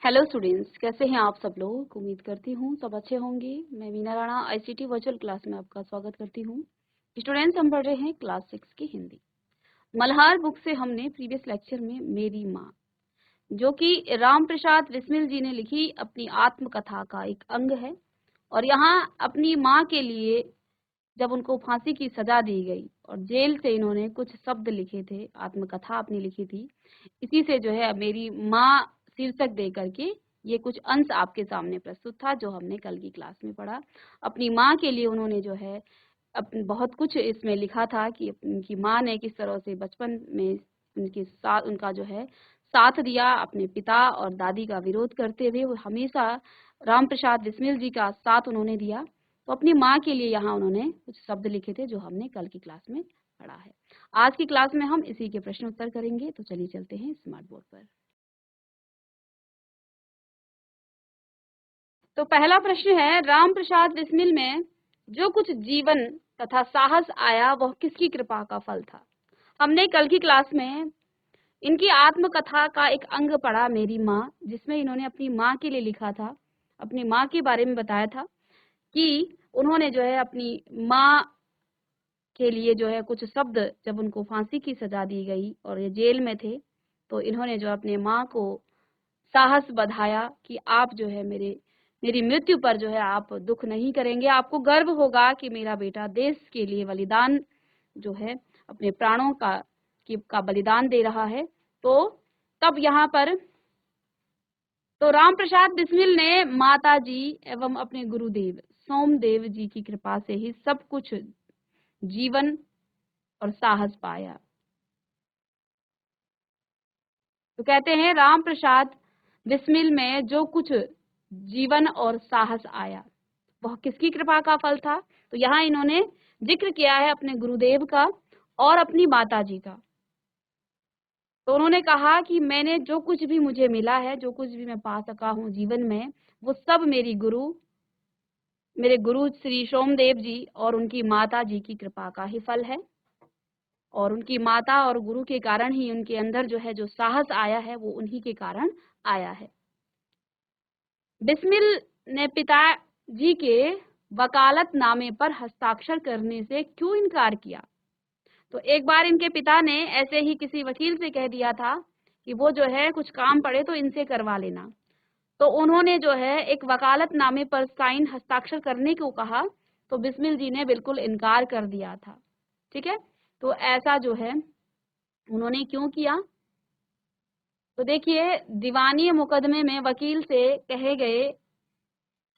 Hello students, कैसे हैं आप सब लोग। उम्मीद करती हूँ सब अच्छे होंगे। मैं Veena Rana ICT virtual class में आपका स्वागत करती हूँ। स्टूडेंट्स, हम पढ़ रहे हैं क्लास 6 की हिंदी। मल्हार बुक से हमने प्रीवियस लेक्चर में मेरी माँ, जो कि राम प्रसाद बिस्मिल जी ने लिखी अपनी आत्मकथा का एक अंग है, और यहाँ अपनी माँ के लिए जब उनको फांसी की सजा दी गई और जेल से इन्होंने कुछ शब्द लिखे थे, आत्मकथा अपनी लिखी थी, इसी से जो है मेरी माँ शीर्षक दे करके ये कुछ अंश आपके सामने प्रस्तुत था, जो हमने कल की क्लास में पढ़ा। अपनी माँ के लिए उन्होंने जो है बहुत कुछ इसमें लिखा था कि उनकी माँ ने किस तरह से बचपन में उनके साथ उनका जो है साथ दिया, अपने पिता और दादी का विरोध करते हुए वो हमेशा राम प्रसाद बिस्मिल जी का साथ उन्होंने दिया। तो अपनी माँ के लिए यहाँ उन्होंने कुछ शब्द लिखे थे, जो हमने कल की क्लास में पढ़ा है। आज की क्लास में हम इसी के प्रश्न उत्तर करेंगे। तो चलिए चलते हैं स्मार्ट बोर्ड पर। तो पहला प्रश्न है, राम प्रसाद बिस्मिल में जो कुछ जीवन तथा साहस आया वह किसकी कृपा का फल था। हमने कल की क्लास में इनकी आत्मकथा का एक अंग पढ़ा, मेरी माँ, जिसमें इन्होंने अपनी माँ के लिए लिखा था, अपनी माँ के बारे में बताया था कि उन्होंने जो है अपनी माँ के लिए जो है कुछ शब्द, जब उनको फांसी की सजा दी गई और ये जेल में थे, तो इन्होंने जो अपने माँ को साहस बधाया कि आप जो है मेरी मृत्यु पर जो है आप दुख नहीं करेंगे, आपको गर्व होगा कि मेरा बेटा देश के लिए बलिदान जो है अपने प्राणों का बलिदान दे रहा है। तो तब यहाँ पर तो राम प्रसाद बिस्मिल ने माता जी एवं अपने गुरुदेव सोमदेव जी की कृपा से ही सब कुछ जीवन और साहस पाया। तो कहते हैं राम प्रसाद बिस्मिल में जो कुछ जीवन और साहस आया वह किसकी कृपा का फल था। तो यहाँ इन्होंने जिक्र किया है अपने गुरुदेव का और अपनी माता जी का। तो उन्होंने कहा कि मैंने जो कुछ भी मुझे मिला है, जो कुछ भी मैं पा सका हूँ जीवन में, वो सब मेरे गुरु श्री सोमदेव जी और उनकी माता जी की कृपा का ही फल है। और उनकी माता और गुरु के कारण ही उनके अंदर जो है जो साहस आया है वो उन्हीं के कारण आया है। बिस्मिल ने पिताजी के वकालतनामे पर हस्ताक्षर करने से क्यों इनकार किया। तो एक बार इनके पिता ने ऐसे ही किसी वकील से कह दिया था कि वो जो है कुछ काम पड़े तो इनसे करवा लेना। तो उन्होंने जो है एक वकालतनामे पर साइन हस्ताक्षर करने को कहा, तो बिस्मिल जी ने बिल्कुल इनकार कर दिया था। ठीक है, तो ऐसा जो है उन्होंने क्यों किया। तो देखिए, दीवानी मुकदमे में वकील से कहे गए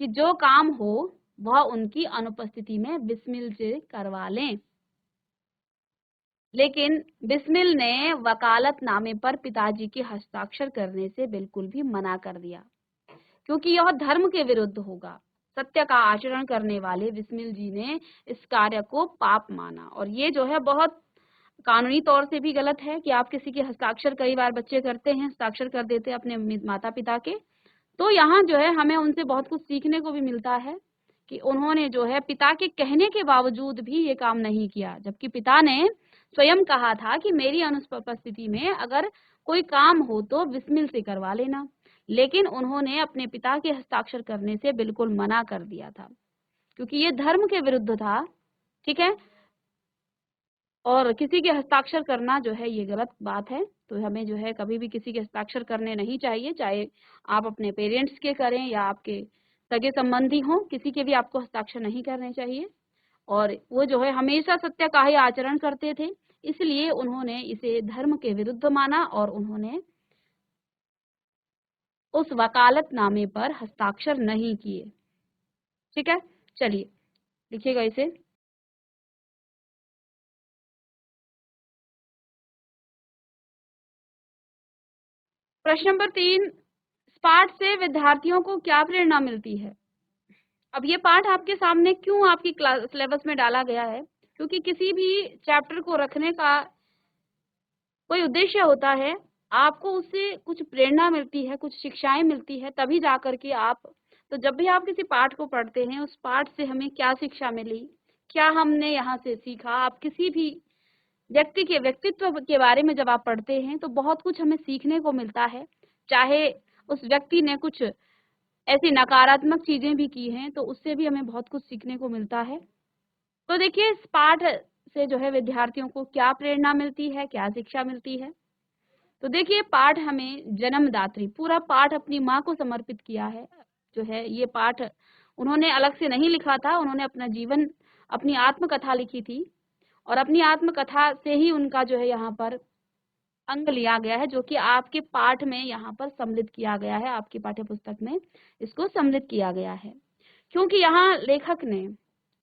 कि जो काम हो वह उनकी अनुपस्थिति में बिस्मिल से करवा लें, लेकिन बिस्मिल ने वकालतनामे पर पिताजी के हस्ताक्षर करने से बिल्कुल भी मना कर दिया, क्योंकि यह धर्म के विरुद्ध होगा। सत्य का आचरण करने वाले बिस्मिल जी ने इस कार्य को पाप माना, और ये जो है बहुत कानूनी तौर से भी गलत है कि आप किसी के हस्ताक्षर, कई बार बच्चे करते हैं, हस्ताक्षर कर देते हैं अपने माता पिता के। तो यहाँ जो है हमें उनसे बहुत कुछ सीखने को भी मिलता है कि उन्होंने जो है पिता के कहने के बावजूद भी ये काम नहीं किया, जबकि पिता ने स्वयं कहा था कि मेरी अनुपस्थिति में अगर कोई काम हो तो बिस्मिल से करवा लेना, लेकिन उन्होंने अपने पिता के हस्ताक्षर करने से बिल्कुल मना कर दिया था, क्योंकि ये धर्म के विरुद्ध था। ठीक है, और किसी के हस्ताक्षर करना जो है ये गलत बात है। तो हमें जो है कभी भी किसी के हस्ताक्षर करने नहीं चाहिए, चाहे आप अपने पेरेंट्स के करें या आपके सगे संबंधी हों, किसी के भी आपको हस्ताक्षर नहीं करने चाहिए। और वो जो है हमेशा सत्य का ही आचरण करते थे, इसलिए उन्होंने इसे धर्म के विरुद्ध माना और उन्होंने उस वकालतनामे पर हस्ताक्षर नहीं किए। ठीक है, चलिए लिखिएगा इसे। प्रश्न नंबर 3, इस पाठ से विद्यार्थियों को क्या प्रेरणा मिलती है। अब ये पाठ आपके सामने क्यों आपकी क्लास सिलेबस में डाला गया है, क्योंकि किसी भी चैप्टर को रखने का कोई उद्देश्य होता है, आपको उससे कुछ प्रेरणा मिलती है, कुछ शिक्षाएं मिलती है, तभी जाकर के आप, तो जब भी आप किसी पाठ को पढ़ते हैं, उस पाठ से हमें क्या शिक्षा मिली, क्या हमने यहाँ से सीखा। आप किसी भी व्यक्ति के व्यक्तित्व के बारे में जब आप पढ़ते हैं तो बहुत कुछ हमें सीखने को मिलता है, चाहे उस व्यक्ति ने कुछ ऐसी नकारात्मक चीजें भी की हैं, तो उससे भी हमें बहुत कुछ सीखने को मिलता है। तो देखिए इस पाठ से जो है विद्यार्थियों को क्या प्रेरणा मिलती है, क्या शिक्षा मिलती है। तो देखिए पाठ हमें जन्मदात्री, पूरा पाठ अपनी माँ को समर्पित किया है। जो है ये पाठ उन्होंने अलग से नहीं लिखा था, उन्होंने अपना जीवन, अपनी आत्मकथा लिखी थी और अपनी आत्मकथा से ही उनका जो है यहाँ पर अंग लिया गया है, जो कि आपके पाठ में यहाँ पर सम्मिलित किया गया है, आपकी पाठ्य पुस्तक में इसको सम्मिलित किया गया है। क्योंकि यहाँ लेखक ने,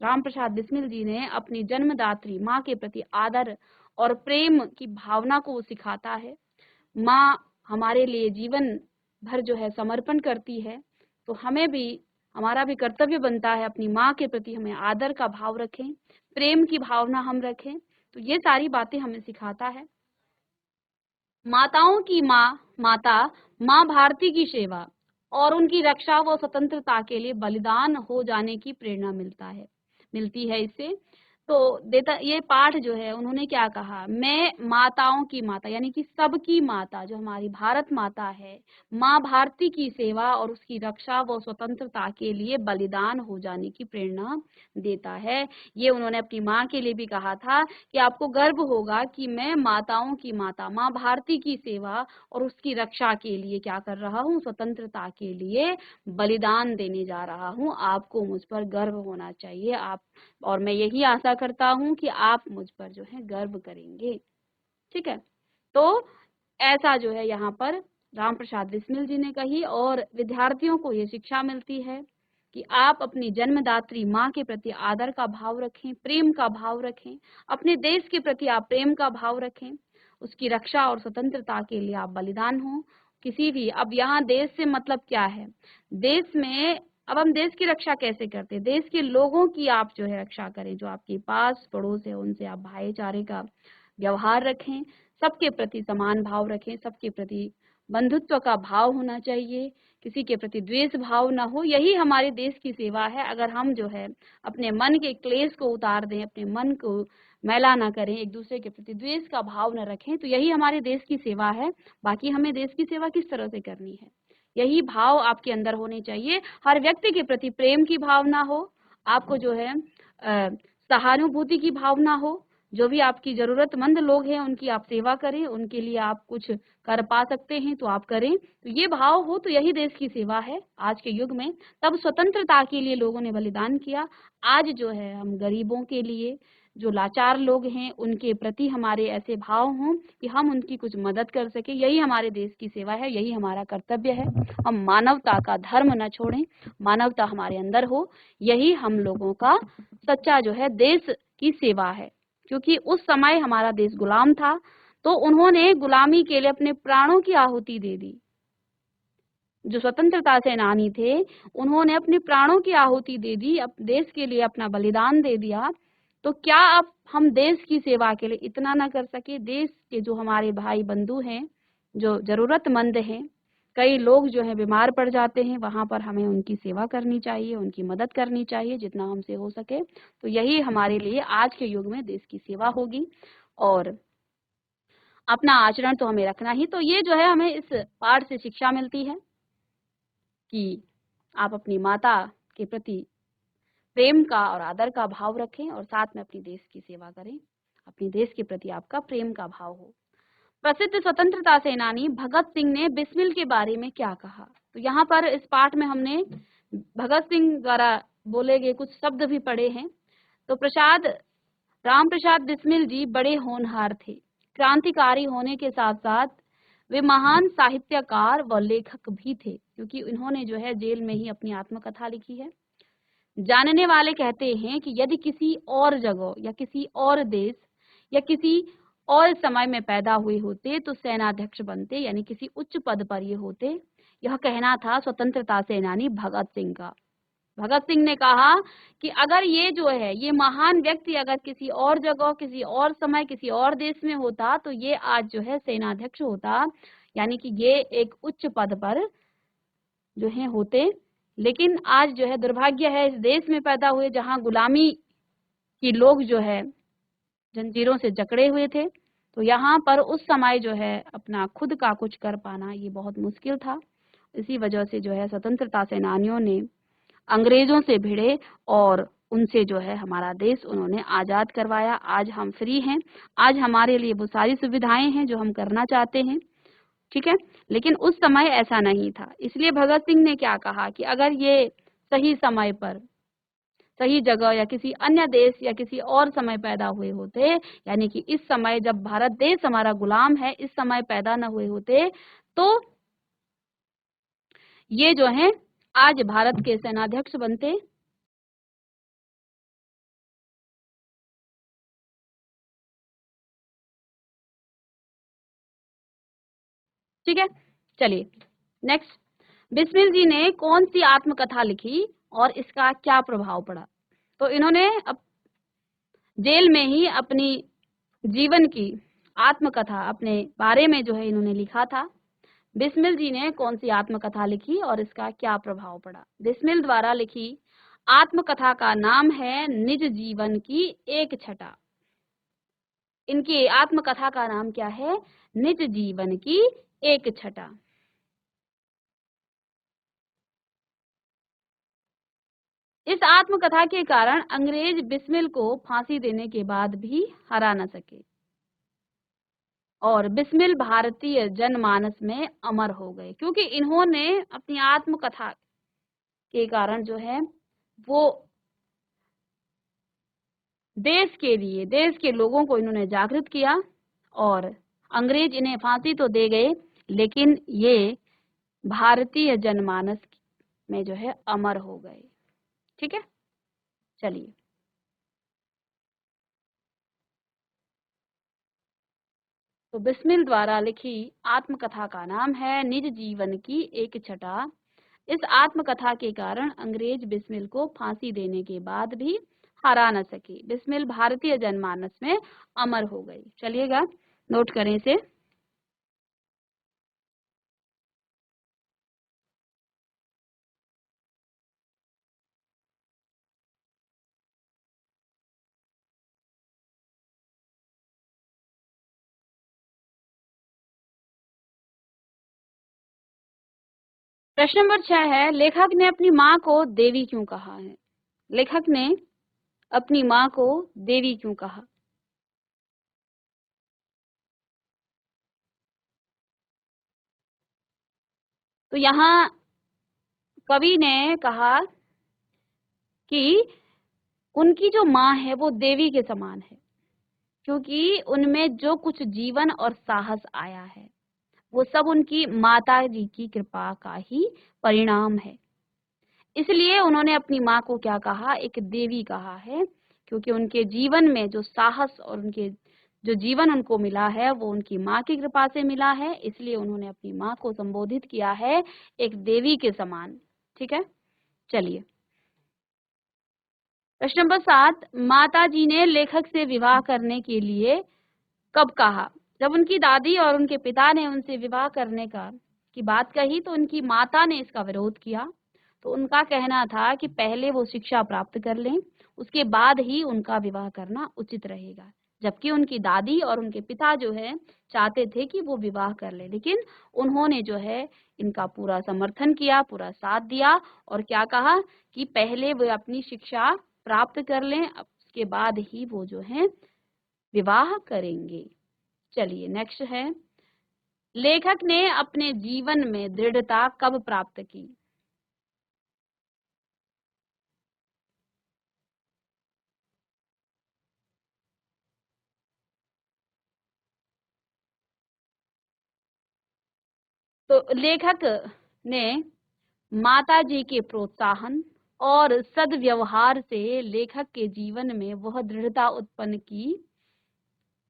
राम प्रसाद बिस्मिल जी ने अपनी जन्मदात्री माँ के प्रति आदर और प्रेम की भावना को सिखाता है। माँ हमारे लिए जीवन भर जो है समर्पण करती है, तो हमें भी, हमारा भी कर्तव्य बनता है अपनी माँ के प्रति हमें आदर का भाव रखें, प्रेम की भावना हम रखें। तो ये सारी बातें हमें सिखाता है। माताओं की माता माँ भारती की सेवा और उनकी रक्षा व स्वतंत्रता के लिए बलिदान हो जाने की प्रेरणा मिलती है इससे। तो देता ये पाठ जो है उन्होंने क्या कहा, मैं माताओं की माता यानी कि सबकी माता जो हमारी भारत माता है, माँ भारती की सेवा और उसकी रक्षा व स्वतंत्रता के लिए बलिदान हो जाने की प्रेरणा देता है। ये उन्होंने अपनी माँ के लिए भी कहा था कि आपको गर्व होगा कि मैं माताओं की माता माँ भारती की सेवा और उसकी रक्षा के लिए क्या कर रहा हूँ, स्वतंत्रता के लिए बलिदान देने जा रहा हूँ। आपको मुझ पर गर्व होना चाहिए, आप, और मैं यही आशा करता हूँ कि आप मुझ पर जो है गर्व करेंगे। ठीक है, तो ऐसा जो है यहाँ पर राम प्रसाद बिस्मिल जी ने कही और विद्यार्थियों को ये शिक्षा मिलती है कि आप अपनी जन्मदात्री माँ के प्रति आदर का भाव रखें, प्रेम का भाव रखें, अपने देश के प्रति आप प्रेम का भाव रखें, उसकी रक्षा और स्वतंत्रता के लिए आप बलिदान हो। किसी भी, अब यहाँ देश से मतलब क्या है, देश में, अब हम देश की रक्षा कैसे करते हैं, देश के लोगों की आप जो है रक्षा करें, जो आपके पास पड़ोस है उनसे आप भाईचारे का व्यवहार रखें, सबके प्रति समान भाव रखें, सबके प्रति बंधुत्व का भाव होना चाहिए, किसी के प्रति द्वेष भाव ना हो। यही हमारे देश की सेवा है। अगर हम जो है अपने मन के क्लेश को उतार दें, अपने मन को मैला ना करें, एक दूसरे के प्रति द्वेष का भाव न रखें, तो यही हमारे देश की सेवा है। बाकी हमें देश की सेवा किस तरह से करनी है, यही भाव आपके अंदर होने चाहिए। हर व्यक्ति के प्रति प्रेम की भावना हो, आपको जो है सहानुभूति की भावना हो, जो भी आपकी जरूरतमंद लोग हैं उनकी आप सेवा करें, उनके लिए आप कुछ कर पा सकते हैं तो आप करें। तो ये भाव हो तो यही देश की सेवा है आज के युग में। तब स्वतंत्रता के लिए लोगों ने बलिदान किया। आज जो है हम गरीबों के लिए, जो लाचार लोग हैं उनके प्रति हमारे ऐसे भाव हों कि हम उनकी कुछ मदद कर सके, यही हमारे देश की सेवा है, यही हमारा कर्तव्य है। हम मानवता का धर्म न छोड़ें, मानवता हमारे अंदर हो, यही हम लोगों का सच्चा जो है देश की सेवा है। क्योंकि उस समय हमारा देश गुलाम था, तो उन्होंने गुलामी के लिए अपने प्राणों की आहुति दे दी। जो स्वतंत्रता सेनानी थे उन्होंने अपने प्राणों की आहुति दे दी, देश के लिए अपना बलिदान दे दिया। तो क्या अब हम देश की सेवा के लिए इतना ना कर सके? देश के जो हमारे भाई बंधु हैं, जो जरूरतमंद हैं, कई लोग जो है बीमार पड़ जाते हैं, वहां पर हमें उनकी सेवा करनी चाहिए, उनकी मदद करनी चाहिए जितना हमसे हो सके। तो यही हमारे लिए आज के युग में देश की सेवा होगी। और अपना आचरण तो हमें रखना ही। तो ये जो है हमें इस पाठ से शिक्षा मिलती है कि आप अपनी माता के प्रति प्रेम का और आदर का भाव रखें और साथ में अपनी देश की सेवा करें, अपनी देश के प्रति आपका प्रेम का भाव हो। प्रसिद्ध स्वतंत्रता सेनानी भगत सिंह ने बिस्मिल के बारे में क्या कहा? तो यहाँ पर इस पाठ में हमने भगत सिंह द्वारा बोले गए कुछ शब्द भी पढ़े हैं। तो राम प्रसाद बिस्मिल जी बड़े होनहार थे। क्रांतिकारी होने के साथ साथ वे महान साहित्यकार व लेखक भी थे, क्योंकि इन्होंने जो है जेल में ही अपनी आत्मकथा लिखी है। जानने वाले कहते हैं कि यदि किसी और जगह या किसी और देश या किसी और समय में पैदा हुए होते तो सेनाध्यक्ष बनते, यानी किसी उच्च पद पर ये होते। यह कहना था स्वतंत्रता सेनानी भगत सिंह का। भगत सिंह ने कहा कि अगर ये जो है ये महान व्यक्ति अगर किसी और जगह, किसी और समय, किसी और देश में होता तो ये आज जो है सेनाध्यक्ष होता, यानी कि ये एक उच्च पद पर जो है होते। लेकिन आज जो है दुर्भाग्य है, इस देश में पैदा हुए जहां गुलामी की लोग जो है जंजीरों से जकड़े हुए थे, तो यहाँ पर उस समय जो है अपना खुद का कुछ कर पाना ये बहुत मुश्किल था। इसी वजह से जो है स्वतंत्रता सेनानियों ने अंग्रेजों से भिड़े और उनसे जो है हमारा देश उन्होंने आजाद करवाया। आज हम फ्री हैं, आज हमारे लिए वो सारी सुविधाएं हैं जो हम करना चाहते हैं, ठीक है। लेकिन उस समय ऐसा नहीं था, इसलिए भगत सिंह ने क्या कहा कि अगर ये सही समय पर, सही जगह या किसी अन्य देश या किसी और समय पैदा हुए होते, यानी कि इस समय जब भारत देश हमारा गुलाम है, इस समय पैदा न हुए होते तो ये जो है आज भारत के सेनाध्यक्ष बनते। ठीक है, चलिए नेक्स्ट, बिस्मिल जी ने कौन सी आत्मकथा लिखी और इसका क्या प्रभाव पड़ा? तो इन्होंने जेल में ही अपनी जीवन की आत्मकथा अपने बारे में जो है इन्होंने लिखा था। बिस्मिल जी ने कौन सी आत्मकथा लिखी और इसका क्या प्रभाव पड़ा? बिस्मिल द्वारा लिखी आत्मकथा का नाम है निज जीवन की एक छटा। इनकी आत्मकथा का नाम क्या है? निज जीवन की एक छटा। इस आत्मकथा के कारण अंग्रेज बिस्मिल को फांसी देने के बाद भी हरा न सके और बिस्मिल भारतीय जनमानस में अमर हो गए, क्योंकि इन्होंने अपनी आत्मकथा के कारण जो है वो देश के लिए, देश के लोगों को इन्होंने जागृत किया और अंग्रेज इन्हें फांसी तो दे गए, लेकिन ये भारतीय जनमानस में जो है अमर हो गए। ठीक है, चलिए तो बिस्मिल द्वारा लिखी आत्मकथा का नाम है निज जीवन की एक छटा। इस आत्मकथा के कारण अंग्रेज बिस्मिल को फांसी देने के बाद भी हरा न सके। बिस्मिल भारतीय जनमानस में अमर हो गई। चलिएगा नोट करें इसे। प्रश्न नंबर 6 है, लेखक ने अपनी माँ को देवी क्यों कहा है? लेखक ने अपनी माँ को देवी क्यों कहा? तो यहाँ कवि ने कहा कि उनकी जो माँ है वो देवी के समान है, क्योंकि उनमें जो कुछ जीवन और साहस आया है वो सब उनकी माता जी की कृपा का ही परिणाम है। इसलिए उन्होंने अपनी माँ को क्या कहा? एक देवी कहा है, क्योंकि उनके जीवन में जो साहस और उनके जो जीवन उनको मिला है वो उनकी माँ की कृपा से मिला है, इसलिए उन्होंने अपनी माँ को संबोधित किया है एक देवी के समान। ठीक है, चलिए प्रश्न नंबर 7, माता जी ने लेखक से विवाह करने के लिए कब कहा? जब उनकी दादी और उनके पिता ने उनसे विवाह करने का की बात कही तो उनकी माता ने इसका विरोध किया। तो उनका कहना था कि पहले वो शिक्षा प्राप्त कर लें, उसके बाद ही उनका विवाह करना उचित रहेगा। जबकि उनकी दादी और उनके पिता जो है चाहते थे कि वो विवाह कर ले, लेकिन उन्होंने जो है इनका पूरा समर्थन किया, पूरा साथ दिया और क्या कहा कि पहले वो अपनी शिक्षा प्राप्त कर लें, उसके बाद ही वो जो है विवाह करेंगे। चलिए नेक्स्ट है, लेखक ने अपने जीवन में दृढ़ता कब प्राप्त की? तो लेखक ने माता जी के प्रोत्साहन और सद्व्यवहार से लेखक के जीवन में वह दृढ़ता उत्पन्न की।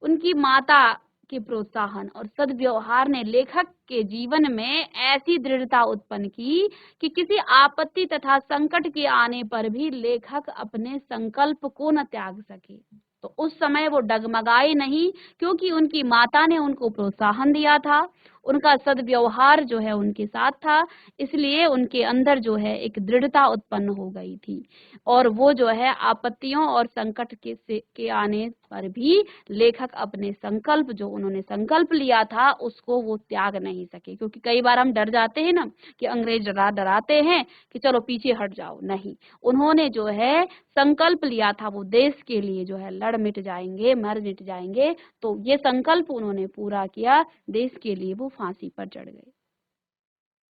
उनकी माता के प्रोत्साहन और सद्व्यवहार ने लेखक के जीवन में ऐसी दृढ़ता उत्पन्न की कि किसी आपत्ति तथा संकट के आने पर भी लेखक अपने संकल्प को न त्याग सके। तो उस समय वो डगमगाए नहीं, क्योंकि उनकी माता ने उनको प्रोत्साहन दिया था, उनका सद्व्यवहार जो है उनके साथ था, इसलिए उनके अंदर जो है एक दृढ़ता उत्पन्न हो गई थी और वो जो है आपत्तियों और संकट के आने पर भी लेखक अपने संकल्प जो उन्होंने संकल्प लिया था उसको वो त्याग नहीं सके। क्योंकि कई बार हम डर जाते हैं ना कि अंग्रेज डराते हैं कि चलो पीछे हट जाओ, नहीं, उन्होंने जो है संकल्प लिया था वो देश के लिए जो है लड़ मिट जाएंगे, मर मिट जाएंगे, तो ये संकल्प उन्होंने पूरा किया, देश के लिए वो फांसी पर चढ़ गए।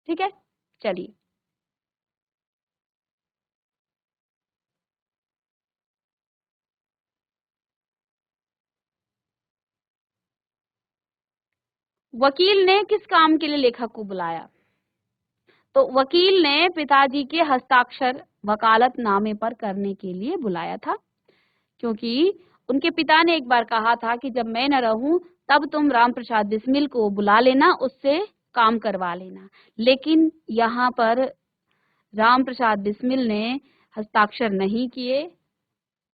ठीक है, चलिए। वकील ने किस काम के लिए लेखक को बुलाया? तो वकील ने पिताजी के हस्ताक्षर वकालतनामे पर करने के लिए बुलाया था, क्योंकि उनके पिता ने एक बार कहा था कि जब मैं न रहूं तब तुम राम प्रसाद बिस्मिल को बुला लेना, उससे काम करवा लेना। लेकिन यहाँ पर राम प्रसाद बिस्मिल ने हस्ताक्षर नहीं किए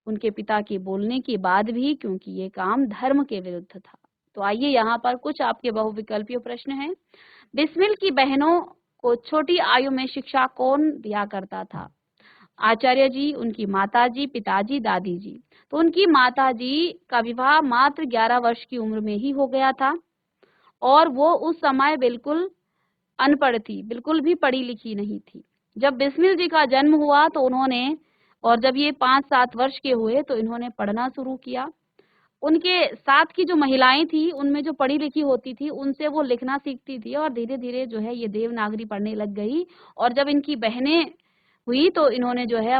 उनके पिता के बोलने के बाद भी, क्योंकि ये काम धर्म के विरुद्ध था। तो आइए यहाँ पर कुछ आपके बहुविकल्पीय प्रश्न हैं। बिस्मिल की बहनों को छोटी आयु में शिक्षा कौन दिया करता था? आचार्य जी, उनकी माताजी, पिताजी, दादी जी। तो उनकी माताजी का विवाह मात्र 11 वर्ष की उम्र में ही हो गया था और वो उस समय बिल्कुल अनपढ़ थी, बिल्कुल भी पढ़ी लिखी नहीं थी। जब बिस्मिल जी का जन्म हुआ तो उन्होंने, और जब ये 5-7 वर्ष के हुए तो इन्होंने पढ़ना शुरू किया। उनके साथ की जो महिलाएं थी उनमें जो पढ़ी लिखी होती थी उनसे वो लिखना सीखती थी और धीरे धीरे जो है ये देवनागरी पढ़ने लग गई। और जब इनकी बहनें हुई तो इन्होंने जो है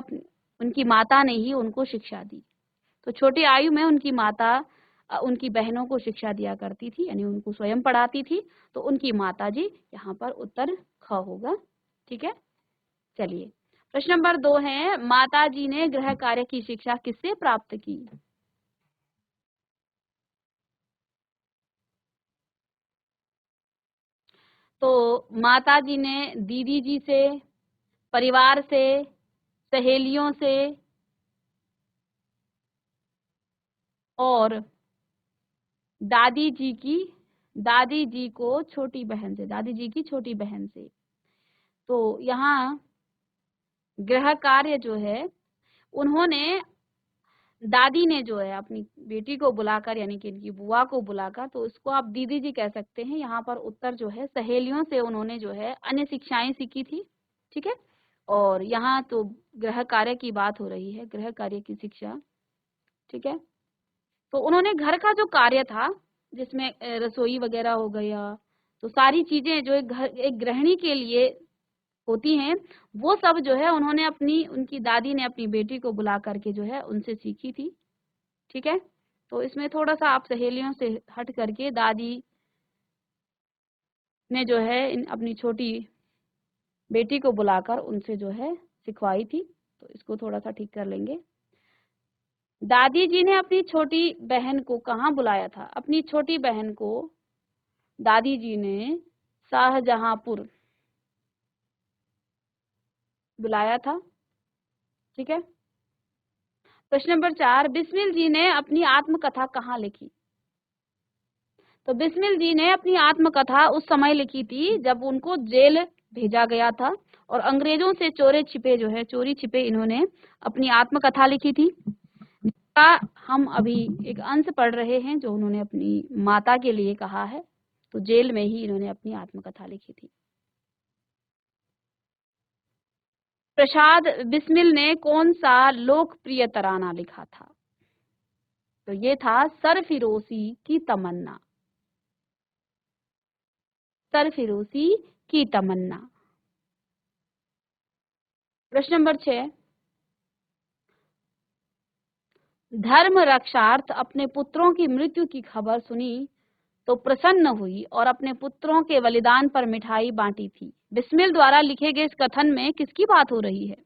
उनकी माता ने ही उनको शिक्षा दी। तो छोटी आयु में उनकी माता उनकी बहनों को शिक्षा दिया करती थी, यानी उनको स्वयं पढ़ाती थी। तो उनकी माता जी, यहाँ पर उत्तर ख होगा। ठीक है, चलिए। प्रश्न नंबर 2 है, माता जी ने गृह कार्य की शिक्षा किससे प्राप्त की? तो माता जी ने दीदी जी से, परिवार से, सहेलियों से और दादी जी को छोटी बहन से, दादी जी की छोटी बहन से। तो यहाँ गृह कार्य जो है उन्होंने, दादी ने जो है अपनी बेटी को बुलाकर, यानी कि इनकी बुआ को बुलाकर, तो इसको आप दीदी जी कह सकते हैं। यहाँ पर उत्तर जो है सहेलियों से उन्होंने जो है अन्य शिक्षाएं सीखी थी। ठीक है, और यहाँ तो गृह कार्य की बात हो रही है, गृह कार्य की शिक्षा। ठीक है, तो उन्होंने घर का जो कार्य था जिसमें रसोई वगैरह हो गया, तो सारी चीजें जो एक गृहिणी के लिए होती हैं वो सब जो है उन्होंने उनकी दादी ने अपनी बेटी को बुला करके जो है उनसे सीखी थी। ठीक है, तो इसमें थोड़ा सा आप सहेलियों से हट करके दादी ने जो है अपनी छोटी बेटी को बुलाकर उनसे जो है सिखवाई थी। तो इसको थोड़ा सा ठीक कर लेंगे। दादी जी ने अपनी छोटी बहन को कहाँ बुलाया था? अपनी छोटी बहन को दादी जी ने शाहजहांपुर बुलाया था। ठीक है, प्रश्न नंबर 4, बिस्मिल जी ने अपनी आत्मकथा कहाँ लिखी? तो बिस्मिल जी ने अपनी आत्मकथा उस समय लिखी थी जब उनको जेल भेजा गया था और अंग्रेजों से चोरी छिपे इन्होंने अपनी आत्मकथा लिखी थी। का हम अभी एक अंश पढ़ रहे हैं जो उन्होंने अपनी माता के लिए कहा है। तो जेल में ही इन्होंने अपनी आत्मकथा लिखी थी। प्रसाद बिस्मिल ने कौन सा लोकप्रिय तराना लिखा था? तो ये था सरफिरोशी की तमन्ना। सरफिरोशी की तमन्ना। प्रश्न नंबर 6, धर्म रक्षार्थ अपने पुत्रों की मृत्यु की खबर सुनी तो प्रसन्न हुई और अपने पुत्रों के बलिदान पर मिठाई बांटी थी। बिस्मिल द्वारा लिखे गए इस कथन में किसकी बात हो रही है?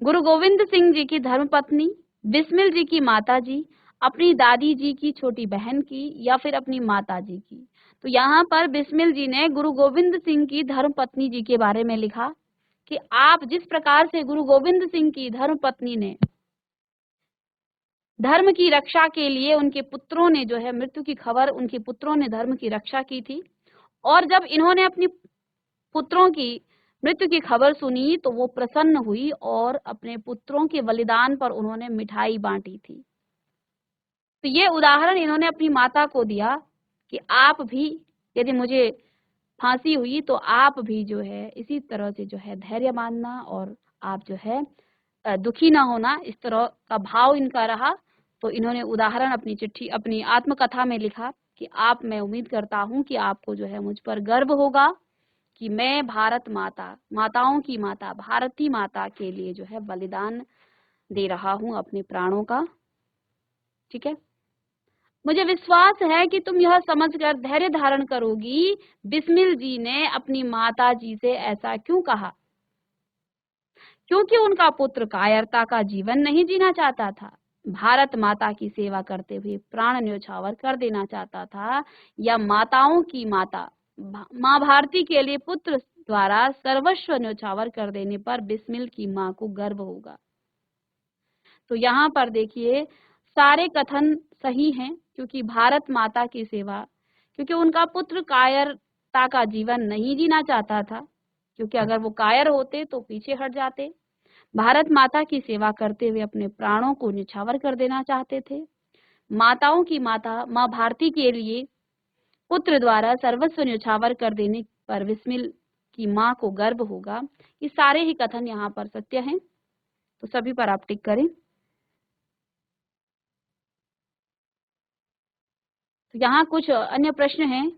गुरु गोविंद सिंह जी की धर्मपत्नी, बिस्मिल जी की माता जी, अपनी दादी जी की छोटी बहन की, या फिर अपनी माता जी की? तो यहाँ पर बिस्मिल जी ने गुरु गोविंद सिंह की धर्मपत्नी जी के बारे में लिखा कि आप जिस प्रकार से गुरु गोविंद सिंह की धर्मपत्नी ने धर्म की रक्षा के लिए उनके पुत्रों ने जो है मृत्यु की खबर, उनके पुत्रों ने धर्म की रक्षा की थी। और जब इन्होंने अपनी पुत्रों की मृत्यु की खबर सुनी तो वो प्रसन्न हुई और अपने पुत्रों के बलिदान पर उन्होंने मिठाई बांटी थी। तो ये उदाहरण इन्होंने अपनी माता को दिया कि आप भी, यदि मुझे फांसी हुई तो आप भी जो है इसी तरह से जो है धैर्य मानना और आप जो है दुखी ना होना, इस तरह का भाव इनका रहा। तो इन्होंने उदाहरण अपनी चिट्ठी, अपनी आत्मकथा में लिखा कि आप, मैं उम्मीद करता हूँ कि आपको जो है मुझ पर गर्व होगा कि मैं भारत माता, माताओं की माता, भारती माता के लिए जो है बलिदान दे रहा हूँ अपने प्राणों का। ठीक है, मुझे विश्वास है कि तुम यह समझकर धैर्य धारण करोगी बिस्मिल जी ने अपनी माता जी से ऐसा क्यों कहा, क्योंकि उनका पुत्र कायरता का जीवन नहीं जीना चाहता था, भारत माता की सेवा करते हुए प्राण न्यौछावर कर देना चाहता था, या माताओं की माता माँ भारती के लिए पुत्र द्वारा सर्वस्व न्यौछावर कर देने पर बिस्मिल की माँ को गर्व होगा। तो यहाँ पर देखिए सारे कथन सही हैं, क्योंकि भारत माता की सेवा, क्योंकि उनका पुत्र कायरता का जीवन नहीं जीना चाहता था, क्योंकि अगर वो कायर होते तो पीछे हट जाते। भारत माता की सेवा करते हुए अपने प्राणों को न्यौछावर कर देना चाहते थे। माताओं की माता माँ भारती के लिए पुत्र द्वारा सर्वस्व न्यौछावर कर देने पर बिस्मिल की माँ को गर्व होगा। ये सारे ही कथन यहाँ पर सत्य हैं, तो सभी पर आप टिक करें। तो यहाँ कुछ अन्य प्रश्न हैं।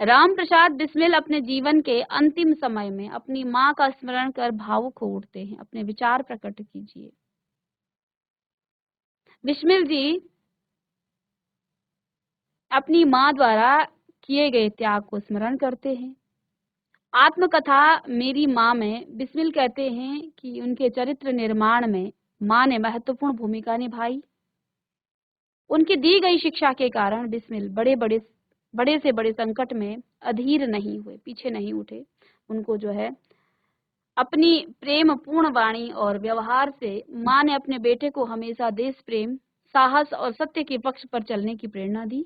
राम प्रसाद बिस्मिल अपने जीवन के अंतिम समय में अपनी माँ का स्मरण कर भावुक हो उठते हैं, अपने विचार प्रकट कीजिए। बिस्मिल जी अपनी माँ द्वारा किए गए त्याग को स्मरण करते हैं। आत्मकथा मेरी माँ में बिस्मिल कहते हैं कि उनके चरित्र निर्माण में माँ ने महत्वपूर्ण भूमिका निभाई। उनकी दी गई शिक्षा के कारण बिस्मिल बड़े से बड़े संकट में अधीर नहीं हुए, पीछे नहीं उठे। उनको जो है अपनी प्रेम पूर्ण वाणी और व्यवहार से माँ ने अपने बेटे को हमेशा देश प्रेम, साहस और सत्य के पक्ष पर चलने की प्रेरणा दी।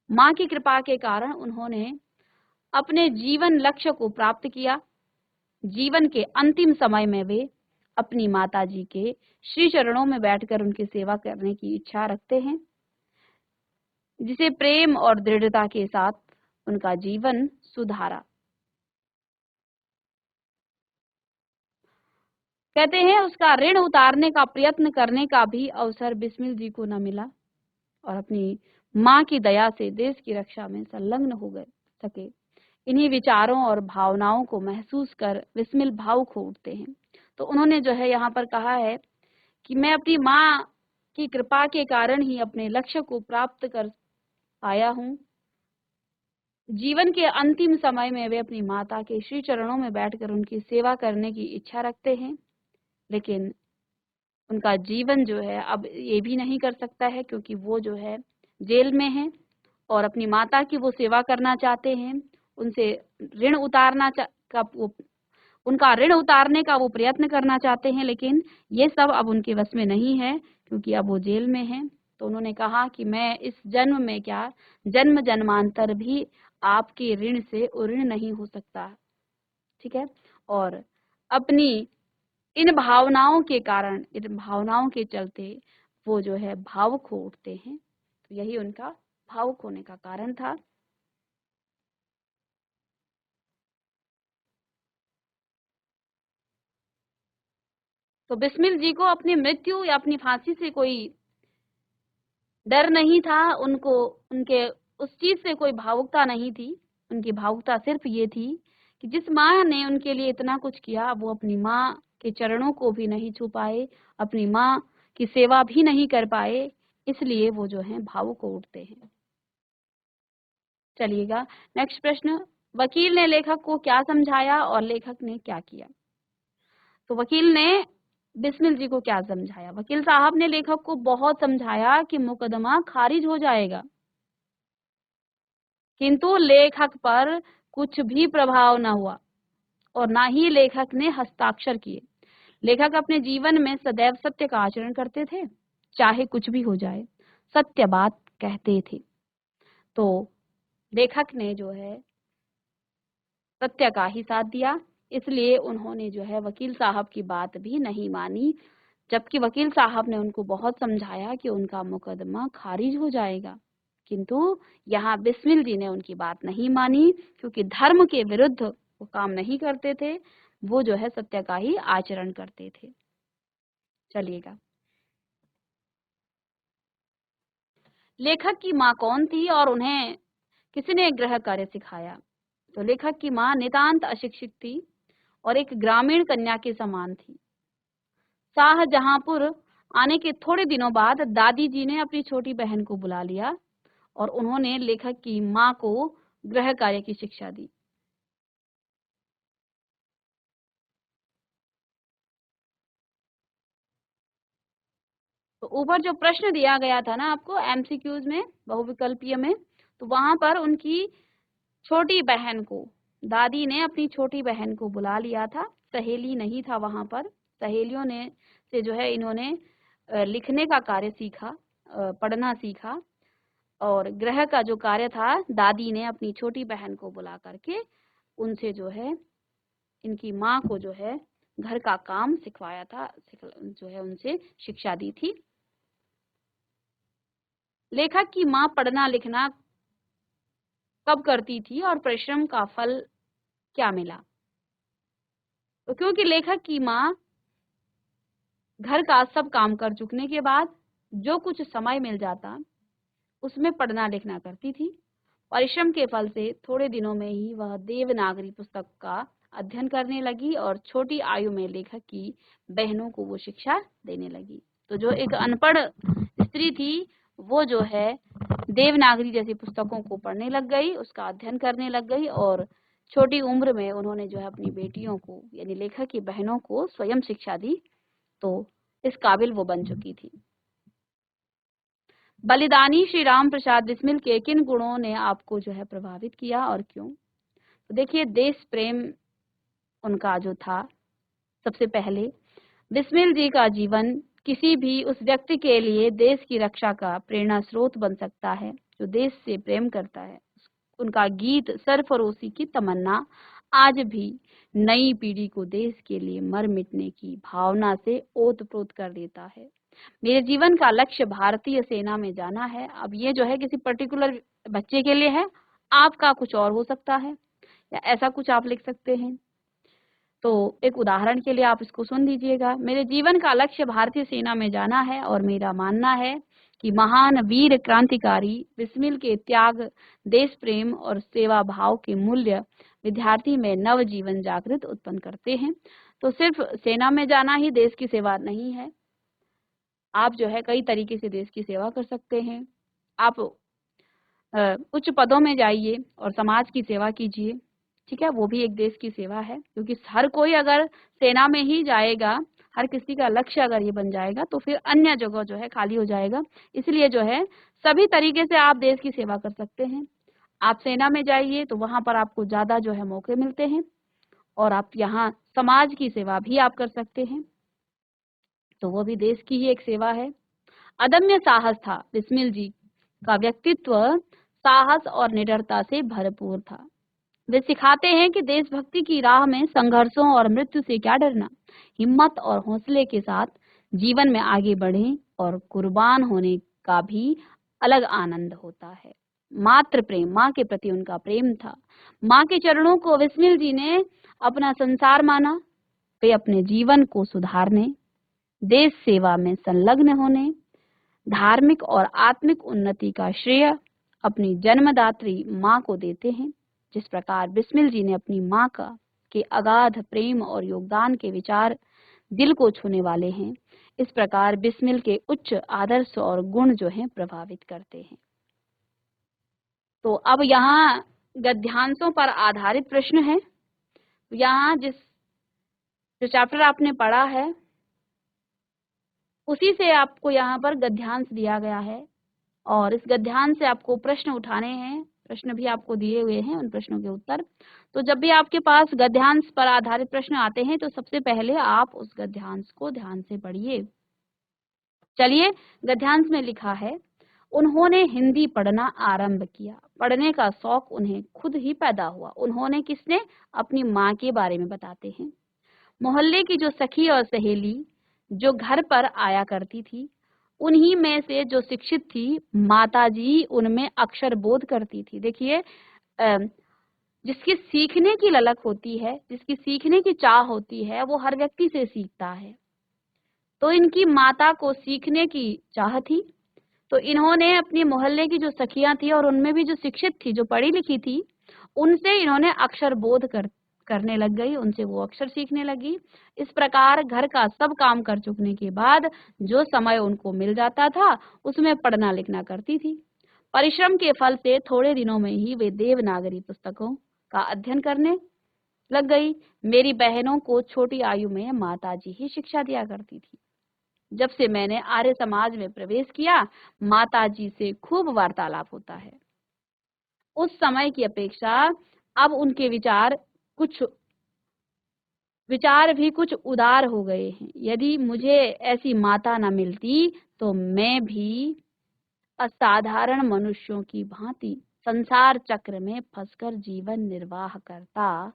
माँ की कृपा के कारण उन्होंने अपने जीवन लक्ष्य को प्राप्त किया। जीवन के अंतिम समय में वे अपनी माता जी के श्री चरणों में बैठकर उनकी सेवा करने की इच्छा रखते हैं, जिसे प्रेम और दृढ़ता के साथ उनका जीवन सुधारा। कहते हैं उसका ऋण उतारने का प्रयत्न करने का भी अवसर बिस्मिल जी को न मिला और अपनी माँ की दया से देश की रक्षा में संलग्न हो गए सके। इन्हीं विचारों और भावनाओं को महसूस कर बिस्मिल भावुक हो उठते हैं। तो उन्होंने जो है यहाँ पर कहा है कि मैं अपनी माँ की कृपा के कारण ही अपने लक्ष्य को प्राप्त कर पाया हूँ। जीवन के अंतिम समय में वे अपनी माता के श्री चरणों में बैठकर उनकी सेवा करने की इच्छा रखते हैं, लेकिन उनका जीवन जो है अब ये भी नहीं कर सकता है, क्योंकि वो जो है जेल में है और अपनी माता की वो सेवा करना चाहते हैं। उनसे ऋण उतारना का वो उनका ऋण उतारने का वो प्रयत्न करना चाहते हैं, लेकिन ये सब अब उनके वश में नहीं है, क्योंकि अब वो जेल में हैं। तो उन्होंने कहा कि मैं इस जन्म में क्या, जन्म जन्मांतर भी आपके ऋण से ऋण नहीं हो सकता। ठीक है, और अपनी इन भावनाओं के कारण, इन भावनाओं के चलते वो जो है भावुक हो उठते हैं। तो यही उनका भावुक होने का कारण था। तो बिस्मिल जी को अपनी मृत्यु या अपनी फांसी से कोई डर नहीं था, उनको उनके उस चीज से कोई भावुकता नहीं थी। उनकी भावुकता सिर्फ ये थी कि जिस माँ ने उनके लिए इतना कुछ किया, वो अपनी माँ के चरणों को भी नहीं छू पाए, अपनी माँ की सेवा भी नहीं कर पाए, इसलिए वो जो है भावुक हो उठते हैं। चलिएगा नेक्स्ट प्रश्न, वकील ने लेखक को क्या समझाया और लेखक ने क्या किया। तो वकील ने बिस्मिल जी को क्या समझाया। वकील साहब ने लेखक को बहुत समझाया कि मुकदमा खारिज हो जाएगा, किंतु लेखक पर कुछ भी प्रभाव न हुआ और ना ही लेखक ने हस्ताक्षर किए। लेखक अपने जीवन में सदैव सत्य का आचरण करते थे, चाहे कुछ भी हो जाए सत्य बात कहते थे। तो लेखक ने जो है सत्य का ही साथ दिया, इसलिए उन्होंने जो है वकील साहब की बात भी नहीं मानी, जबकि वकील साहब ने उनको बहुत समझाया कि उनका मुकदमा खारिज हो जाएगा। किंतु यहाँ बिस्मिल जी ने उनकी बात नहीं मानी, क्योंकि धर्म के विरुद्ध वो काम नहीं करते थे, वो जो है सत्य का ही आचरण करते थे। चलिएगा, लेखक की माँ कौन थी और उन्हें किसने गृह कार्य सिखाया? तो लेखक की माँ नितांत अशिक्षित थी और एक ग्रामीण कन्या के समान थी। शाहजहांपुर आने के थोड़े दिनों बाद दादी जी ने अपनी छोटी बहन को बुला लिया और उन्होंने लेखक की माँ को गृह कार्य की शिक्षा दी। तो ऊपर जो प्रश्न दिया गया था ना आपको एमसीक्यूज में, बहुविकल्पीय में, तो वहां पर उनकी छोटी बहन को दादी ने अपनी छोटी बहन को बुला लिया था, सहेली नहीं था वहां पर। सहेलियों ने से जो है इन्होंने लिखने का कार्य सीखा, पढ़ना सीखा, और गृह का जो कार्य था दादी ने अपनी छोटी बहन को बुला करके उनसे जो है इनकी माँ को जो है घर का काम सिखवाया था, जो है उनसे शिक्षा दी थी। लेखक की माँ पढ़ना लिखना कब करती थी और परिश्रम का फल क्या मिला? तो क्योंकि लेखक की माँ घर का सब काम कर चुकने के बाद जो कुछ समय मिल जाता उसमें पढ़ना लिखना करती थी। परिश्रम के फल से थोड़े दिनों में ही वह देवनागरी पुस्तक का अध्ययन करने लगी और छोटी आयु में लेखक की बहनों को वो शिक्षा देने लगी। तो जो एक अनपढ़ स्त्री थी वो जो है देवनागरी जैसी पुस्तकों को पढ़ने लग गई, उसका अध्ययन करने लग गई, और छोटी उम्र में उन्होंने जो है अपनी बेटियों को यानी लेखक की बहनों को स्वयं शिक्षा दी। तो इस काबिल वो बन चुकी थी। बलिदानी श्री राम प्रसाद बिस्मिल के किन गुणों ने आपको जो है प्रभावित किया और क्यों? तो देखिए, देश प्रेम उनका जो था, सबसे पहले बिस्मिल जी का जीवन किसी भी उस व्यक्ति के लिए देश की रक्षा का प्रेरणा स्रोत बन सकता है जो देश से प्रेम करता है। उनका गीत सरफरोशी की तमन्ना आज भी नई पीढ़ी को देश के लिए मर मिटने की भावना से ओतप्रोत कर देता है। मेरे जीवन का लक्ष्य भारतीय सेना में जाना है। अब ये जो है किसी पर्टिकुलर बच्चे के लिए है, आपका कुछ और हो सकता है, या ऐसा कुछ आप लिख सकते हैं। तो एक उदाहरण के लिए आप इसको सुन लीजिएगा। मेरे जीवन का लक्ष्य भारतीय सेना में जाना है और मेरा मानना है कि महान वीर क्रांतिकारी बिस्मिल के त्याग, देश प्रेम और सेवा भाव के मूल्य विद्यार्थी में नव जीवन जागृत उत्पन्न करते हैं। तो सिर्फ सेना में जाना ही देश की सेवा नहीं है, आप जो है कई तरीके से देश की सेवा कर सकते हैं। आप उच्च पदों में जाइए और समाज की सेवा कीजिए, ठीक है, वो भी एक देश की सेवा है। क्योंकि हर कोई अगर सेना में ही जाएगा, हर किसी का लक्ष्य अगर ये बन जाएगा तो फिर अन्य जगह जो है खाली हो जाएगा। इसलिए जो है सभी तरीके से आप देश की सेवा कर सकते हैं। आप सेना में जाइए तो वहां पर आपको ज्यादा जो है मौके मिलते हैं, और आप यहाँ समाज की सेवा भी आप कर सकते हैं, तो वो भी देश की ही एक सेवा है। अदम्य साहस था बिस्मिल जी का व्यक्तित्व, साहस और निडरता से भरपूर था। वे सिखाते हैं कि देशभक्ति की राह में संघर्षों और मृत्यु से क्या डरना, हिम्मत और हौसले के साथ जीवन में आगे बढ़ें, और कुर्बान होने का भी अलग आनंद होता है। मातृ प्रेम, माँ के प्रति उनका प्रेम था। माँ के चरणों को बिस्मिल जी ने अपना संसार माना। वे अपने जीवन को सुधारने, देश सेवा में संलग्न होने, धार्मिक और आत्मिक उन्नति का श्रेय अपनी जन्मदात्री माँ को देते हैं। जिस प्रकार बिस्मिल जी ने अपनी माँ का के अगाध प्रेम और योगदान के विचार दिल को छूने वाले हैं, इस प्रकार बिस्मिल के उच्च आदर्श और गुण जो हैं प्रभावित करते हैं। तो अब यहाँ गद्यांशों पर आधारित प्रश्न है। यहाँ जो चैप्टर आपने पढ़ा है उसी से आपको यहाँ पर गद्यांश दिया गया है, और इस गद्यांश से आपको प्रश्न उठाने हैं। प्रश्न भी आपको दिए हुए हैं, उन प्रश्नों के उत्तर। तो जब भी आपके पास गद्यांश पर आधारित प्रश्न आते हैं तो सबसे पहले आप उस गद्यांश को ध्यान से पढ़िए। चलिए, गद्यांश में लिखा है, उन्होंने हिंदी पढ़ना आरंभ किया। पढ़ने का शौक उन्हें खुद ही पैदा हुआ। उन्होंने किसने? अपनी माँ के बारे में बताते हैं। मोहल्ले की जो सखी और सहेली जो घर पर आया करती थी, उन्हीं में से जो शिक्षित थी माताजी, उनमें अक्षर बोध करती थी। देखिए, जिसकी सीखने की ललक होती है, जिसकी सीखने की चाह होती है, वो हर व्यक्ति से सीखता है। तो इनकी माता को सीखने की चाह थी, तो इन्होंने अपनी मोहल्ले की जो सखियां थी और उनमें भी जो शिक्षित थी, जो पढ़ी लिखी थी, उनसे इन्होंने अक्षर बोध करने लग गई, उनसे वो अक्षर सीखने लगी। इस प्रकार घर का सब काम कर चुकने के बाद जो समय उनको मिल जाता था उसमें पढ़ना लिखना करती थी। परिश्रम के फल से थोड़े दिनों में ही वे देवनागरी पुस्तकों का अध्ययन करने लग गई। मेरी बहनों को छोटी आयु में माताजी ही शिक्षा दिया करती थी। जब से मैंने आर्य समाज में प्रवेश किया, माताजी से खूब वार्तालाप होता है। उस समय की अपेक्षा अब उनके विचार भी कुछ उदार हो गए हैं। यदि मुझे ऐसी माता न मिलती तो मैं भी असाधारण मनुष्यों की भांति संसार चक्र में फंसकर जीवन निर्वाह करता।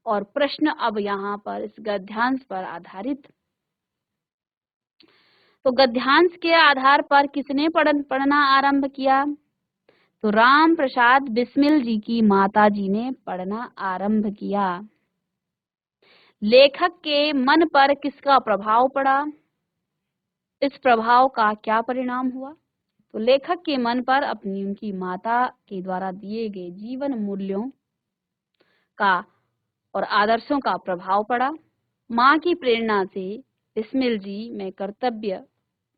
और प्रश्न अब यहाँ पर इस गद्यांश पर आधारित। तो गद्यांश के आधार पर किसने पढ़ना आरंभ किया? तो राम प्रसाद बिस्मिल जी की माता जी ने पढ़ना आरंभ किया। लेखक के मन पर किसका प्रभाव पड़ा? इस प्रभाव का क्या परिणाम हुआ? तो लेखक के मन पर अपनी उनकी माता के द्वारा दिए गए जीवन मूल्यों का और आदर्शों का प्रभाव पड़ा। माँ की प्रेरणा से बिस्मिल जी में कर्तव्य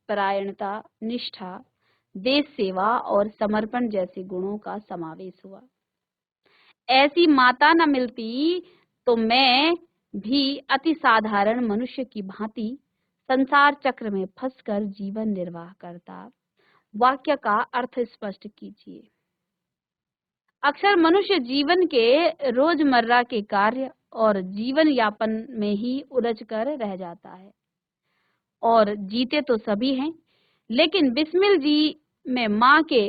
परायणता, निष्ठा, देश सेवा और समर्पण जैसे गुणों का समावेश हुआ। ऐसी माता न मिलती तो मैं भी अति साधारण मनुष्य की भांति संसार चक्र में फंसकर जीवन निर्वाह करता। वाक्य का अर्थ स्पष्ट कीजिए। अक्सर मनुष्य जीवन के रोजमर्रा के कार्य और जीवन यापन में ही उलझ कर रह जाता है और जीते तो सभी हैं, लेकिन बिस्मिल जी में माँ के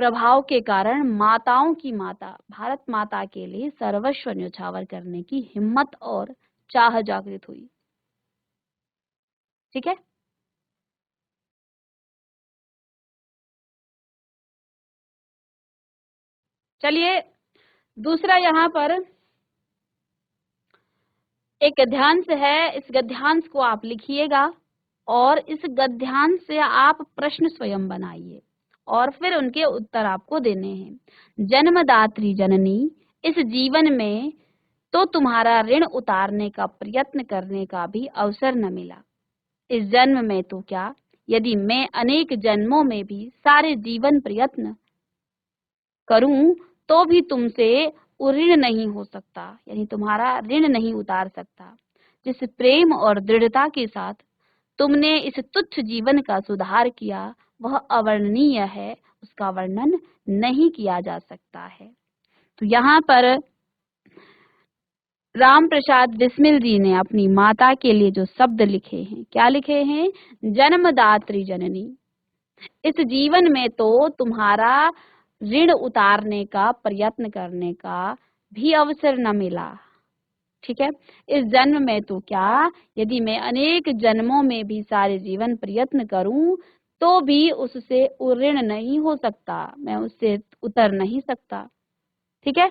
प्रभाव के कारण माताओं की माता भारत माता के लिए सर्वस्व न्यौछावर करने की हिम्मत और चाह जागृत हुई। ठीक है, चलिए दूसरा यहाँ पर एक गद्यांश है। इस गद्यांश को आप लिखिएगा और इस गद्यांश से आप प्रश्न स्वयं बनाइए और फिर उनके उत्तर आपको देने हैं। जन्मदात्री जननी, इस जीवन में तो तुम्हारा ऋण उतारने का प्रयत्न करने का भी अवसर न मिला। इस जन्म में तो क्या, यदि मैं अनेक जन्मों में भी सारे जीवन प्रयत्न करूं तो भी तुमसे ऋण नहीं हो सकता, यानी तुम्हारा ऋण नहीं उतार सकता। जिस प्रेम और दृढ़ता के साथ तुमने इस तुच्छ जीवन का सुधार किया वह अवर्णनीय है, उसका वर्णन नहीं किया जा सकता है। तो यहाँ पर राम प्रसाद बिस्मिल जी ने अपनी माता के लिए जो शब्द लिखे हैं, क्या लिखे हैं? जन्मदात्री जननी, इस जीवन में तो तुम्हारा ऋण उतारने का प्रयत्न करने का भी अवसर न मिला। ठीक है, इस जन्म में तो क्या, यदि मैं अनेक जन्मों में भी सारे जीवन प्रयत्न करूं तो भी उससे ऋण नहीं हो सकता, मैं उससे उतर नहीं सकता। ठीक है,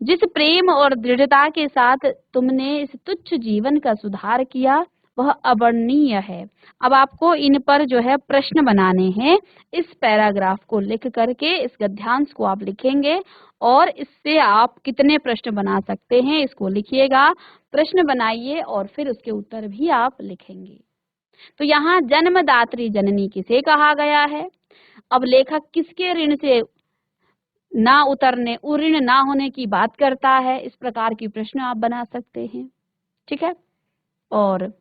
जिस प्रेम और दृढ़ता के साथ तुमने इस तुच्छ जीवन का सुधार किया वह अवर्णनीय है। अब आपको इन पर जो है प्रश्न बनाने हैं। इस पैराग्राफ को लिख करके इस गद्यांश को आप लिखेंगे और इससे आप कितने प्रश्न बना सकते हैं इसको लिखिएगा, प्रश्न बनाइए और फिर उसके उत्तर भी आप लिखेंगे। तो यहाँ जन्मदात्री जननी किसे कहा गया है? अब लेखक किसके ऋण से ना उतरने, ऋण ना होने की बात करता है? इस प्रकार की प्रश्न आप बना सकते हैं। ठीक है, और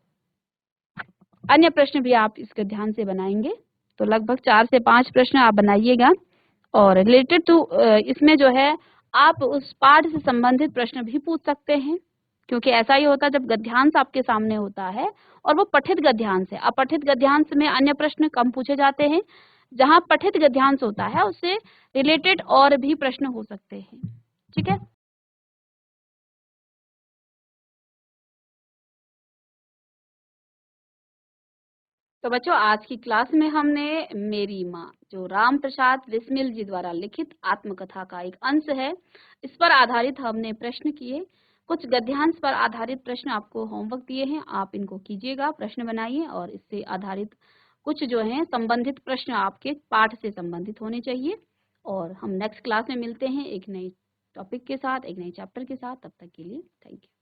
अन्य प्रश्न भी आप इसके ध्यान से बनाएंगे। तो लगभग 4 से 5 प्रश्न आप बनाइएगा और रिलेटेड टू इसमें जो है आप उस पाठ से संबंधित प्रश्न भी पूछ सकते हैं, क्योंकि ऐसा ही होता है जब गद्यांश आपके सामने होता है और वो पठित गद्यांश है। अपठित गद्यांश में अन्य प्रश्न कम पूछे जाते हैं, जहाँ पठित गद्यांश होता है उससे रिलेटेड और भी प्रश्न हो सकते हैं। ठीक है। तो बच्चों आज की क्लास में हमने मेरी माँ जो राम प्रसाद बिस्मिल जी द्वारा लिखित आत्मकथा का एक अंश है, इस पर आधारित हमने प्रश्न किए। कुछ गद्यांश पर आधारित प्रश्न आपको होमवर्क दिए हैं, आप इनको कीजिएगा, प्रश्न बनाइए और इससे आधारित कुछ जो हैं संबंधित प्रश्न आपके पाठ से संबंधित होने चाहिए। और हम नेक्स्ट क्लास में मिलते हैं एक नए टॉपिक के साथ, एक नए चैप्टर के साथ। तब तक के लिए थैंक यू।